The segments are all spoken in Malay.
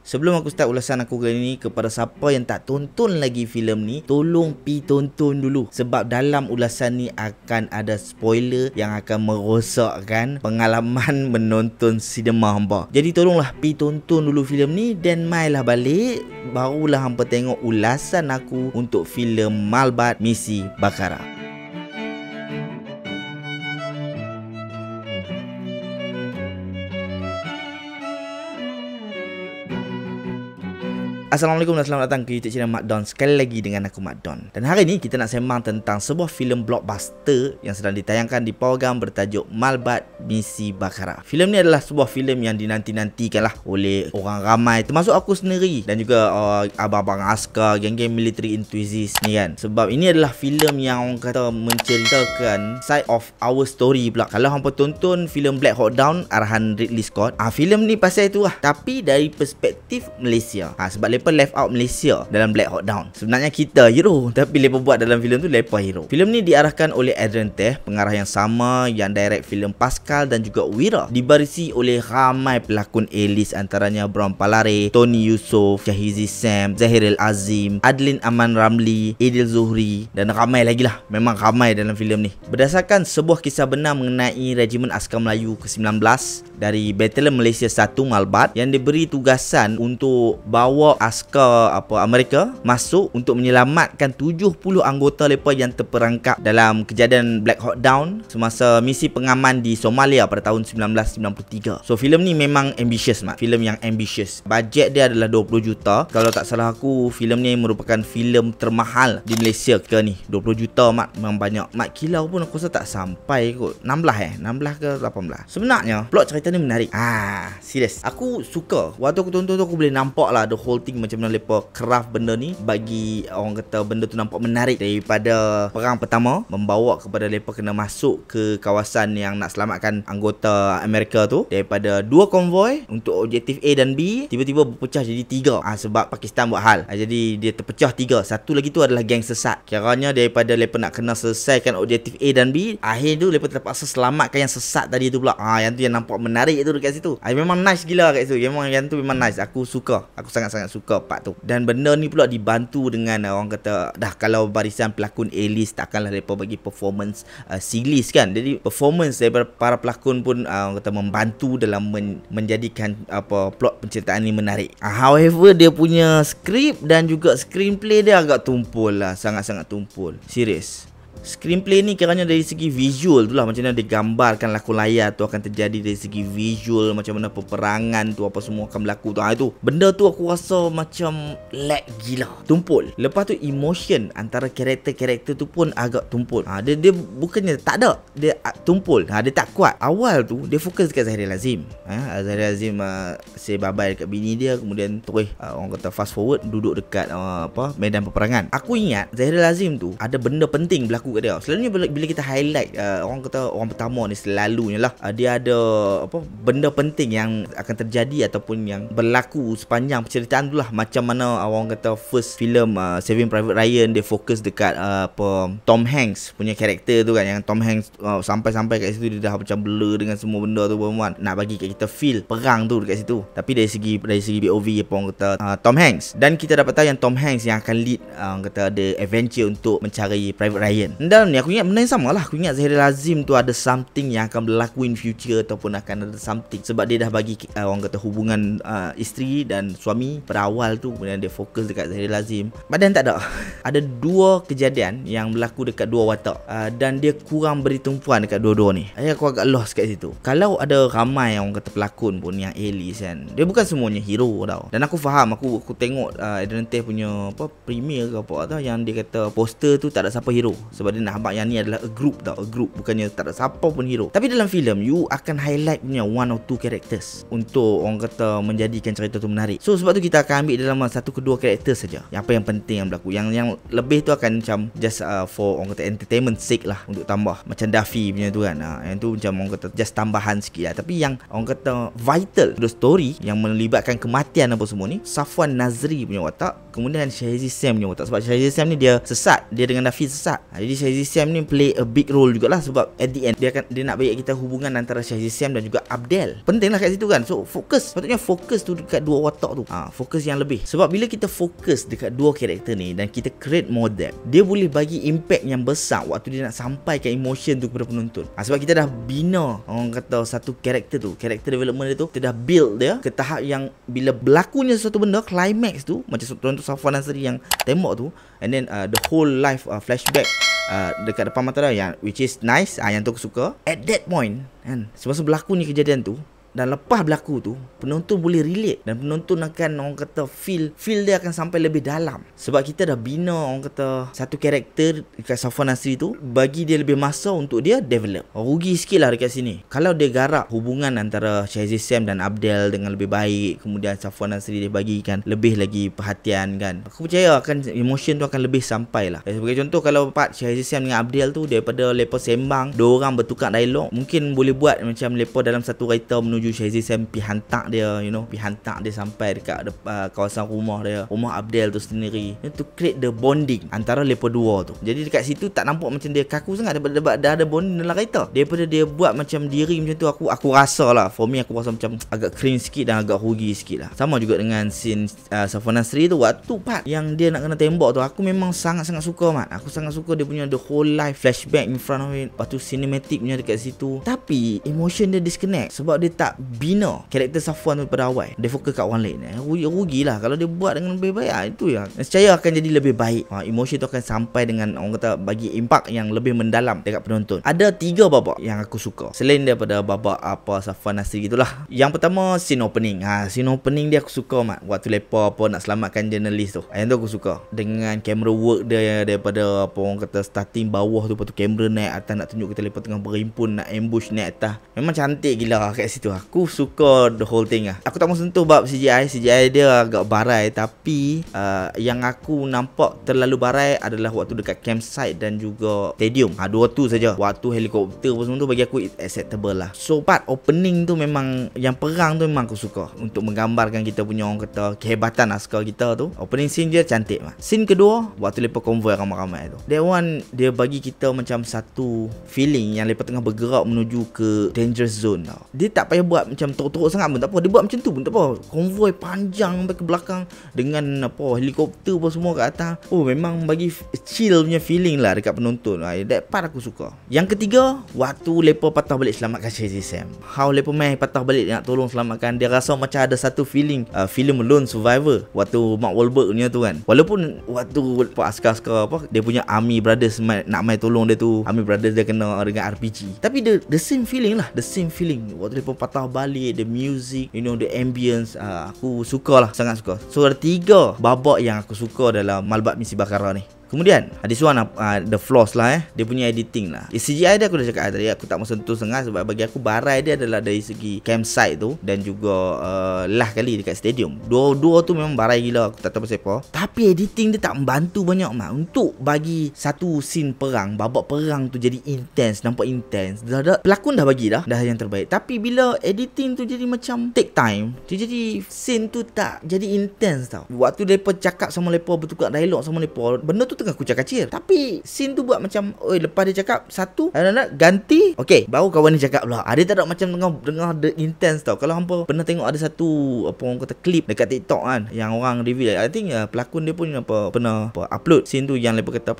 Sebelum aku start ulasan aku kali ni, kepada siapa yang tak tonton lagi filem ni, tolong pi tonton dulu. Sebab dalam ulasan ni akan ada spoiler yang akan merosakkan pengalaman menonton sinema hampa. Jadi tolonglah pi tonton dulu filem ni dan mailah balik, barulah hampa tengok ulasan aku untuk filem Malbat Misi Bakara. Assalamualaikum dan selamat datang ke YouTube channel Mak Don. Sekali lagi dengan aku Mak Don. Dan hari ni kita nak sembang tentang sebuah filem blockbuster yang sedang ditayangkan di program bertajuk Malbat Misi Bakara. Filem ni adalah sebuah filem yang dinanti-nantikan lah oleh orang ramai, termasuk aku sendiri dan juga abang-abang askar, geng-geng military enthusiast ni kan. Sebab ini adalah filem yang orang kata menceritakan side of our story pula. Kalau hampa tonton filem Black Hawk Down arahan Ridley Scott, filem ni pasal itu lah, tapi dari perspektif Malaysia. Sebab lepas left out Malaysia dalam Black Hawk Down. Sebenarnya kita hero, tapi lepas buat dalam filem tu lepas hero. Filem ni diarahkan oleh Adrian Teh, pengarah yang sama yang direct filem Pascal dan juga Wira. Dibarisi oleh ramai pelakon A-list, antaranya Bram Palare, Tony Yusof, Shahizi Sam, Zahiril Azim, Adlin Aman Ramli, Adil Zuhri dan ramai lagi lah. Memang ramai dalam filem ni. Berdasarkan sebuah kisah benar mengenai Regimen Askar Melayu ke-19 dari Batalion Malaysia 1 Malbat yang diberi tugasan untuk bawa askar Amerika masuk untuk menyelamatkan 70 anggota mereka yang terperangkap dalam kejadian Black Hawk Down semasa misi pengaman di Somalia pada tahun 1993. So filem ni memang ambitious, mat. Filem yang ambitious. Bajet dia adalah 20 juta. Kalau tak salah aku, filem ni merupakan filem termahal di Malaysia ke ni. 20 juta, mat. Memang banyak. Mat kilau pun aku rasa tak sampai kot. 16 ke 18. Sebenarnya plot cerita ni menarik. Serius. Aku suka. Waktu aku tonton tu aku boleh nampak lah the whole thing macam mana mereka craft benda ni bagi orang kata benda tu nampak menarik. Daripada perang pertama membawa kepada mereka kena masuk ke kawasan yang nak selamatkan anggota Amerika tu, daripada 2 konvoi untuk objektif A dan B tiba-tiba berpecah jadi 3 sebab Pakistan buat hal. Jadi dia terpecah 3. Satu lagi tu adalah geng sesat. Kiranya daripada mereka nak kena selesaikan objektif A dan B, akhir tu mereka terpaksa selamatkan yang sesat tadi tu pula. Yang tu yang nampak menarik tu dekat situ. Memang nice gila kat situ. Memang yang tu memang nice. Aku suka. Aku sangat-sangat suka part tu. Dan benda ni pula dibantu dengan orang kata dah kalau barisan pelakon A-list takkanlah mereka bagi performance C-list kan. Jadi performance daripada para pelakon pun orang kata membantu dalam menjadikan plot penceritaan ni menarik. However dia punya skrip dan juga screenplay dia agak tumpul lah. Sangat-sangat tumpul. Serius. Screenplay ni kiranya dari segi visual tu lah, macam mana digambarkan lakon layar tu akan terjadi dari segi visual, macam mana peperangan tu apa semua akan berlaku tu. Itu benda tu aku rasa macam lag gila, tumpul. Lepas tu emotion antara karakter-karakter tu pun agak tumpul. Dia bukannya tak ada, dia tumpul. Dia tak kuat. Awal tu dia fokus dekat Zahiril Azim. Zahiril Azim say bye-bye dekat bini dia, kemudian terus orang kata fast forward duduk dekat medan peperangan. Aku ingat Zahiril Azim tu ada benda penting berlaku kat dia. Selalunya bila kita highlight orang kata orang pertama ni selalunya lah dia ada benda penting yang akan terjadi ataupun yang berlaku sepanjang penceritaan tu lah. Macam mana orang kata first film Saving Private Ryan dia fokus dekat Tom Hanks punya karakter tu kan, yang Tom Hanks sampai-sampai kat situ dia dah macam blur dengan semua benda tu bermuat, nak bagi kita feel perang tu dekat situ. Tapi dari segi POV orang kata Tom Hanks, dan kita dapat tahu yang Tom Hanks yang akan lead orang kata the adventure untuk mencari Private Ryan. Dalam ni aku ingat benda yang sama lah. Aku ingat Zahiril Azim tu ada something yang akan berlaku in future ataupun akan ada something, sebab dia dah bagi orang kata hubungan isteri dan suami pada awal tu, kemudian dia fokus dekat Zahiril Azim. Badan tak ada. Ada 2 kejadian yang berlaku dekat 2 watak dan dia kurang beri tumpuan dekat dua-dua ni. Aku agak lost kat situ. Kalau ada ramai orang kata pelakon pun yang A-list kan, dia bukan semuanya hero tau. Dan aku faham, aku tengok Adrian Teh punya premiere ke apa tau, yang dia kata poster tu tak ada siapa hero, sebab dia nak habaq yang ni adalah a group tau, a group, bukannya tak ada siapa pun hero. Tapi dalam filem you akan highlight punya 1 or 2 characters untuk orang kata menjadikan cerita tu menarik. So sebab tu kita akan ambil dalam 1 ke 2 karakter saja yang apa yang penting yang berlaku. Yang lebih tu akan macam just for orang kata entertainment sake lah, untuk tambah macam Duffy punya tu kan. Yang tu macam orang kata just tambahan sikit lah. Tapi yang orang kata vital the story yang melibatkan kematian apa semua ni, Safwan Nazri punya watak, kemudian Shahizi Sam punya watak. Sebab Shahizi Sam ni dia sesat, dia dengan Duffy sesat. Jadi Shahzi Sam ni play a big role jugalah, sebab at the end dia nak bagi kita hubungan antara Shahzi Sam dan juga Abdel. Penting lah kat situ kan. So fokus, patutnya fokus tu dekat dua watak tu. Fokus yang lebih. Sebab bila kita fokus dekat dua karakter ni dan kita create more depth, dia boleh bagi impact yang besar waktu dia nak sampaikan emotion tu kepada penonton. Sebab kita dah bina, orang kata, satu karakter tu, karakter development dia tu, kita dah build dia ke tahap yang bila berlakunya sesuatu benda, climax tu, macam contoh Safwan Nasri yang tembak tu, and then the whole life flashback dekat depan mata dia, yang which is nice, yang tu aku suka. At that point kan, semasa berlakunya kejadian tu dan lepas berlaku tu, penonton boleh relate dan penonton akan, orang kata, feel dia akan sampai lebih dalam. Sebab kita dah bina, orang kata, satu karakter dekat Safwan Nasri tu, bagi dia lebih masa untuk dia develop. Rugi sikit lah dekat sini kalau dia garap hubungan antara Shahzi Sam dan Abdel dengan lebih baik, kemudian Safwan Nasri dia bagikan lebih lagi perhatian kan. Aku percaya akan emotion tu akan lebih sampai lah. Sebagai contoh, kalau part Shahzi Sam dengan Abdel tu, daripada lepa sembang, dua orang bertukar dialog, mungkin boleh buat macam lepa dalam satu kereta menuju Shahzi Sam pi hantar dia, pi hantar dia sampai dekat kawasan rumah dia, rumah Abdel tu sendiri, to create the bonding antara lepa dua tu. Jadi dekat situ tak nampak macam dia kaku sangat, dah ada bonding dalam kereta. Daripada dia buat macam diri macam tu, aku rasa lah, for me aku rasa macam agak cringe sikit dan agak rugi sikit lah. Sama juga dengan scene Safwan Nasri tu, waktu part yang dia nak kena tembak tu, aku memang sangat-sangat suka mat. Aku sangat suka dia punya the whole life flashback in front of it, lepas tu cinematic punya dekat situ. Tapi emotion dia disconnect sebab dia tak bina karakter Safwan tu pada awal. Dia fokus kat orang lain. Rugilah kalau dia buat dengan lebih baik. Itu yang saya akan jadi lebih baik. Emosi tu akan sampai dengan, orang kata, bagi impak yang lebih mendalam dekat penonton. Ada 3 babak yang aku suka selain daripada babak Safwan Nasri gitulah. Yang pertama, scene opening. Scene opening dia aku suka mat. Waktu lepa nak selamatkan jurnalis tu. Yang tu aku suka. Dengan camera work dia, daripada orang kata starting bawah tu, lepas tu kamera naik atas nak tunjuk kita lepa tengah berimpun, nak ambush naik atas. Memang cantik gila kat situ. Aku suka the whole thing lah. Aku tak mau sentuh bab CGI dia agak barai. Tapi yang aku nampak terlalu barai adalah waktu dekat campsite dan juga stadium. Dua tu saja. Waktu helikopter pun semua tu bagi aku acceptable lah. So part opening tu memang, yang perang tu memang aku suka, untuk menggambarkan kita punya, orang kata, kehebatan askar kita tu. Opening scene dia cantik lah. Scene kedua, waktu lepas konvoi ramai-ramai tu, that one dia bagi kita macam satu feeling yang lepas tengah bergerak menuju ke dangerous zone tau. Dia tak payah buat macam teruk-teruk sangat pun tak apa. Dia buat macam tu pun tak apa. Konvoi panjang sampai ke belakang dengan helikopter pun semua kat atas. Memang bagi chill punya feeling lah dekat penonton. That part aku suka. Yang ketiga, waktu lepa patah balik selamatkan Shahzi Sam. How lepa main patah balik nak tolong selamatkan. Dia rasa macam ada satu feeling filem Lone Survivor waktu Mark Wahlberg punya tu kan. Walaupun waktu askar-askar dia punya Army Brothers nak main tolong dia tu, Army Brothers dia kena dengan RPG. Tapi the same feeling lah. The same feeling waktu lepa patah balik, the music, the ambience, aku suka lah, sangat suka. So ada 3 babak yang aku suka dalam Malbat Misi Bakara ni. Kemudian this one the flaws lah dia punya editing lah. CGI dia aku dah cakap tadi, aku tak mau sentuh sangat sebab bagi aku barai dia adalah dari segi campsite tu dan juga lah kali dekat stadium. Dua tu memang barai gila, aku tak tahu pasal apa. Tapi editing dia tak membantu banyak untuk bagi satu scene perang, babak perang tu jadi intense, nampak intense. Pelakon dah bagi dah yang terbaik. Tapi bila editing tu jadi macam take time, dia jadi scene tu tak jadi intense tau. Waktu mereka cakap sama mereka, bertukar dialog sama mereka, benda tu tengah kucak-kacir. Tapi scene tu buat macam, lepas dia cakap satu, ganti, okey, baru kawan ni cakap pula. Dia tak ada macam tengah the intense tau. Kalau hampa pernah tengok ada satu orang kata klip dekat TikTok kan, yang orang reveal, I think pelakon dia pun pernah upload scene tu yang lepas kata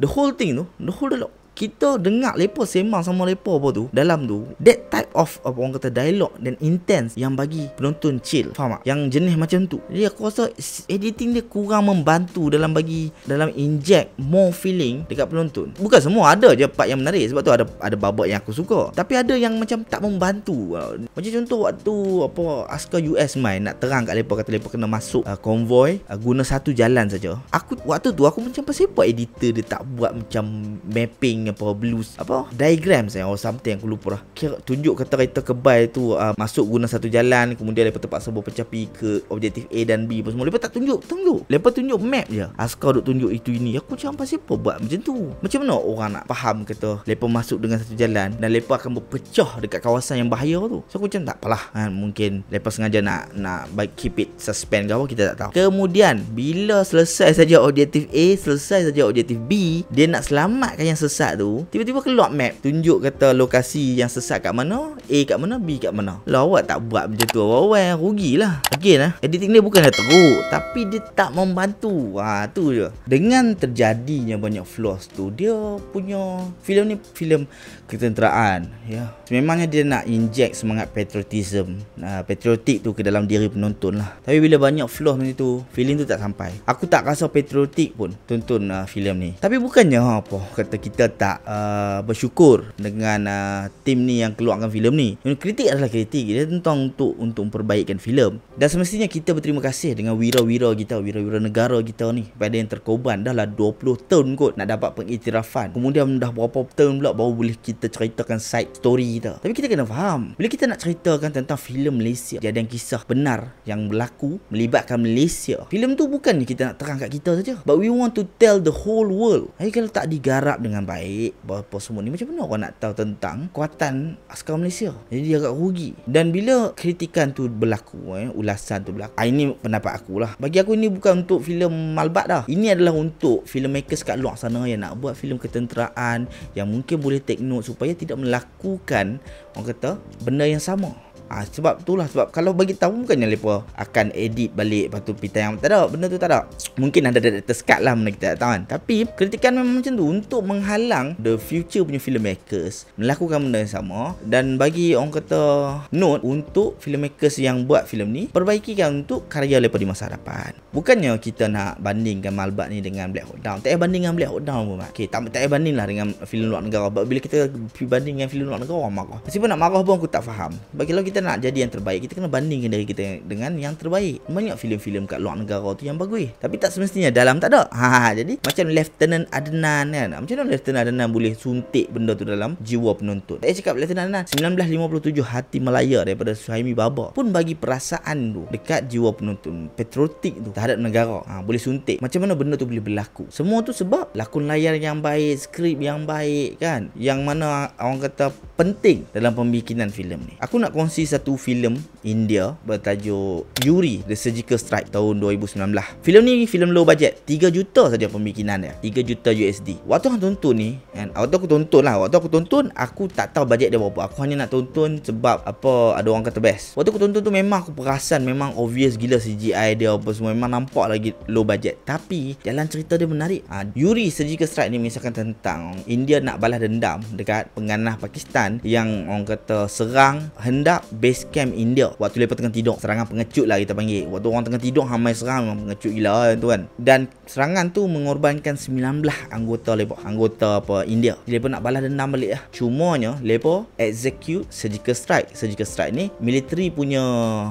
the whole thing tu, the whole dialogue, kita dengar lepa sembang sama lepa apa tu dalam tu, that type of orang kata dialog dan intense yang bagi penonton chill, faham tak? Yang jenis macam tu. Jadi aku rasa editing dia kurang membantu dalam inject more feeling dekat penonton. Bukan semua, ada je part yang menarik. Sebab tu ada babak yang aku suka, tapi ada yang macam tak membantu. Macam contoh waktu askar US main nak terang kat lepa, kata lepa kena masuk konvoi guna satu jalan saja. Waktu tu aku macam pasal apa editor dia tak buat macam mapping apa blues apa diagrams or something, aku lupa lah. Kira tunjuk kereta kebai tu masuk guna satu jalan, kemudian lepas terpaksa berpecah pergi ke objektif A dan B apa semua. Lepas tak tunjuk. Lepas tunjuk map je. Askar duk tunjuk itu ini. Aku macam apa siapa buat macam tu? Macam mana orang nak faham kata lepas masuk dengan satu jalan dan lepas akan berpecah dekat kawasan yang bahaya tu. So aku macam tak apalah. Mungkin lepas sengaja nak keep it suspend ke apa, kita tak tahu. Kemudian bila selesai saja objektif A, selesai saja objektif B, dia nak selamatkan yang sesat tu, tiba-tiba keluar map tunjuk kata lokasi yang sesat kat mana, A kat mana, B kat mana. Lah awak tak buat macam tu, awak rugilah. Again editing dia bukan dah teruk, tapi dia tak membantu. Tu je. Dengan terjadinya banyak flaws tu, dia punya filem ni filem ketenteraan ya. Memangnya dia nak inject semangat patriotism, patriotik tu ke dalam diri penonton lah. Tapi bila banyak flaws macam tu, feeling tu tak sampai. Aku tak rasa patriotik pun tonton filem ni. Tapi bukannya apa kata kita tak bersyukur dengan tim ni yang keluarkan filem ni. Kritik adalah kritik, dia tentang untuk memperbaikan filem. Dan semestinya kita berterima kasih dengan wira-wira kita, wira-wira negara kita ni, pada yang terkorban. Dah lah 20 tahun kot nak dapat pengiktirafan. Kemudian dah berapa tahun pula baru boleh kita ceritakan side story kita. Tapi kita kena faham, bila kita nak ceritakan tentang filem Malaysia, kejadian kisah benar yang berlaku melibatkan Malaysia, filem tu bukannya kita nak terang kat kita saja, but we want to tell the whole world. Jadi kalau tak digarap dengan baik apa semua ni, macam mana orang nak tahu tentang kuatan askar Malaysia? Jadi dia agak rugi. Dan bila kritikan tu berlaku, ulasan tu berlaku, ini pendapat aku lah. Bagi aku ini bukan untuk filem Malbat dah. Ini adalah untuk filmmakers kat luar sana yang nak buat filem ketenteraan, yang mungkin boleh take note supaya tidak melakukan orang kata benda yang sama. Sebab itulah, sebab kalau bagi tahu bukannya mereka akan edit balik lepas tu pergi tayang. Tak ada, benda tu tak ada. Mungkin ada director's cut lah, benda kita tak tahu kan. Tapi kritikan memang macam tu untuk menghalang the future punya filmmakers melakukan benda yang sama. Dan bagi orang kata note untuk filmmakers yang buat filem ni, perbaikikan untuk karya mereka di masa hadapan. Bukannya kita nak bandingkan Malbat ni dengan Black Hawk Down. Tak payah banding dengan Black Hawk Down pun. Okay, tak payah banding lah dengan filem luar negara. Bila kita banding dengan filem luar negara, orang marah. Meskipun nak marah pun aku tak faham. Bagi kalau kita nak jadi yang terbaik, kita kena bandingkan diri kita dengan yang terbaik. Banyak filem-filem kat luar negara tu yang bagus, tapi tak semestinya dalam tak ada. Jadi macam Lieutenant Adnan kan, macam mana Lieutenant Adnan boleh suntik benda tu dalam jiwa penonton? Tak cakap Lieutenant Adnan 1957 Hati Melaya daripada Suhaimi Baba pun bagi perasaan tu dekat jiwa penonton, patriotik tu terhadap negara. Boleh suntik. Macam mana benda tu boleh berlaku? Semua tu sebab lakon layar yang baik, skrip yang baik kan, yang mana orang kata penting dalam pembikinan filem ni. Aku nak kongsi satu filem India bertajuk Yuri The Surgical Strike tahun 2019. Filem ni filem low budget, 3 juta saja pembikinan dia, 3 juta USD. Waktu aku tonton ni, waktu aku tonton aku tak tahu bajet dia berapa. Aku hanya nak tonton sebab apa, ada orang kata best. Waktu aku tonton tu memang aku perasan memang obvious gila CGI dia apa semua, memang nampak lagi low budget. Tapi jalan cerita dia menarik. Yuri Surgical Strike ni mengisahkan tentang India nak balas dendam dekat penganah Pakistan yang orang kata serang hendak base camp India waktu mereka tengah tidur. Serangan pengecut lah kita panggil. Waktu orang tengah tidur hamai serang, memang pengecut gila tu kan. Dan serangan tu mengorbankan 19 anggota India. Jadi mereka nak balas dendam balik lah. Cumanya mereka execute surgical strike. Surgical strike ni military punya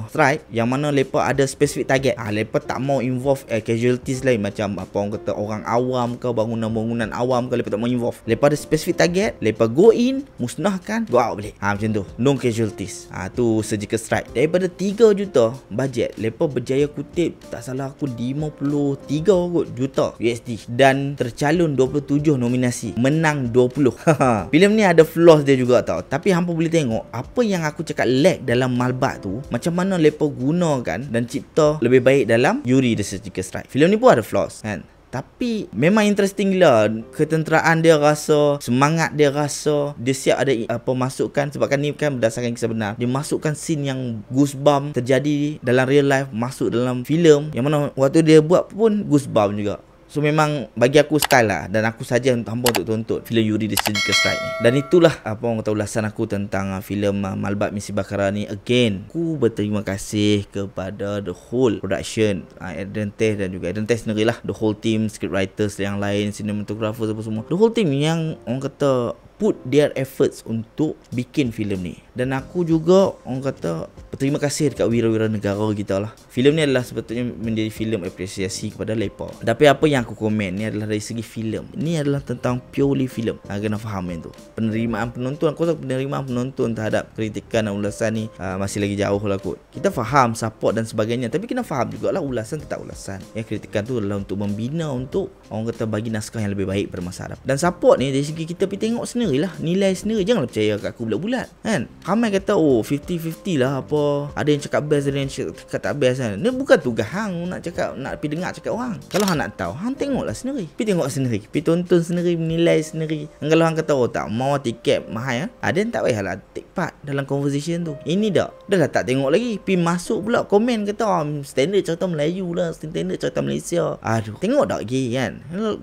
strike yang mana mereka ada specific target. Mereka tak mau involve casualties lain macam apa orang kata orang awam ke, bangunan-bangunan awam ke, mereka tak mau involve. Mereka ada specific target, mereka go in, musnahkan, go out balik. Macam tu. No casualties. Tu surgical strike. Daripada 3 juta bajet, mereka berjaya kutip tak salah aku 53 juta USD dan tercalon 27 nominasi, menang 20. Filem ni ada flaws dia juga tau, tapi hampa boleh tengok apa yang aku cakap lag dalam Malbat tu, macam mana mereka gunakan dan cipta lebih baik dalam Yuri The Surgical Strike. Filem ni pun ada flaws kan, tapi memang interesting gila. Ketenteraan dia rasa, semangat dia rasa, dia siap ada apa masukkan, sebab kan ni kan berdasarkan kisah benar. Dia masukkan scene yang goosebump terjadi dalam real life masuk dalam filem, yang mana waktu dia buat pun goosebump juga. So memang bagi aku style lah, dan aku saja hampa untuk tonton filem Yuri The Surgical Strike ni. Dan itulah apa orang kata ulasan aku tentang filem Malbat Misi Bakara ni. Again, aku berterima kasih kepada the whole production, Eden Teh dan juga Eden Teh sendiri lah, the whole team, script writers yang lain, cinematographers apa semua, the whole team yang orang kata put their efforts untuk bikin filem ni. Dan aku juga orang kata berterima kasih dekat wira-wira negara kita lah. Filem ni adalah sepatutnya menjadi filem apresiasi kepada mereka. Tapi apa yang aku komen ni adalah dari segi filem. Ini adalah tentang purely filem. Kena faham yang tu. Penerimaan penonton, aku rasa penerimaan penonton terhadap kritikan dan ulasan ni masih lagi jauh lah kot. Kita faham support dan sebagainya, tapi kena faham jugalah ulasan tetap ulasan. Kritikan tu adalah untuk membina, untuk orang kata bagi naskah yang lebih baik pada masa hadapan. Dan support ni dari segi kita pergi tengok sendiri lah, nilai sendiri. Janganlah percaya kat aku bulat-bulat kan. Ramai kata 50-50 lah apa. Ada yang cakap best, ada yang cakap tak best kan. Ni bukan tugas hang nak cakap, nak pergi dengar cakap orang. Kalau hang nak tahu, hang tengoklah sendiri. Pergi tengok sendiri, pergi tonton sendiri, menilai sendiri. Kalau hang kata tak mau tiket mahal ada yang tak payahlah take part dalam conversation tu. Ini dah lah tak tengok lagi, pergi masuk pula komen kata standard cerita Melayu lah, standard cerita Malaysia. Aduh, tengok tak lagi kan.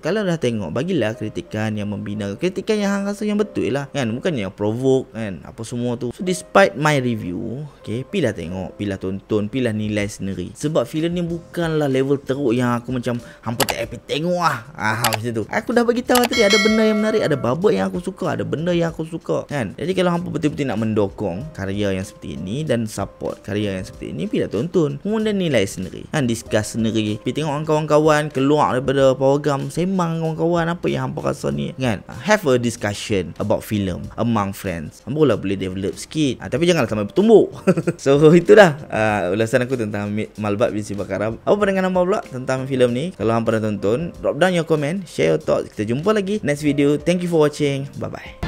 Kalau dah tengok, bagilah kritikan yang membina, kritikan yang hang rasa yang betul lah kan, bukan yang provoke kan, apa semua tu. So despite my review, pilah tengok, pilah tonton, pilah nilai sendiri. Sebab filem ni bukanlah level teruk yang aku macam hampa tak pergi tengok lah. Macam tu. Aku dah bagi tahu tadi, ada benda yang menarik, ada babak yang aku suka, ada benda yang aku suka kan. Jadi kalau hampa betul-betul nak mendokong karya yang seperti ini dan support karya yang seperti ini, pilah tonton, kemudian nilai sendiri kan, discuss sendiri, pergi tengok kawan-kawan keluar daripada program, sembang kawan-kawan apa yang hampa rasa ni kan. Have a discussion about film among friends. Hampa boleh develop sikit, tapi janganlah sampai bertumbuk. So itulah ulasan aku tentang Malbat bin Si Bakaram. Apa pandangan hampa pula tentang filem ni? Kalau hampa dah tonton, drop down your comment, share your thoughts. Kita jumpa lagi next video. Thank you for watching. Bye bye.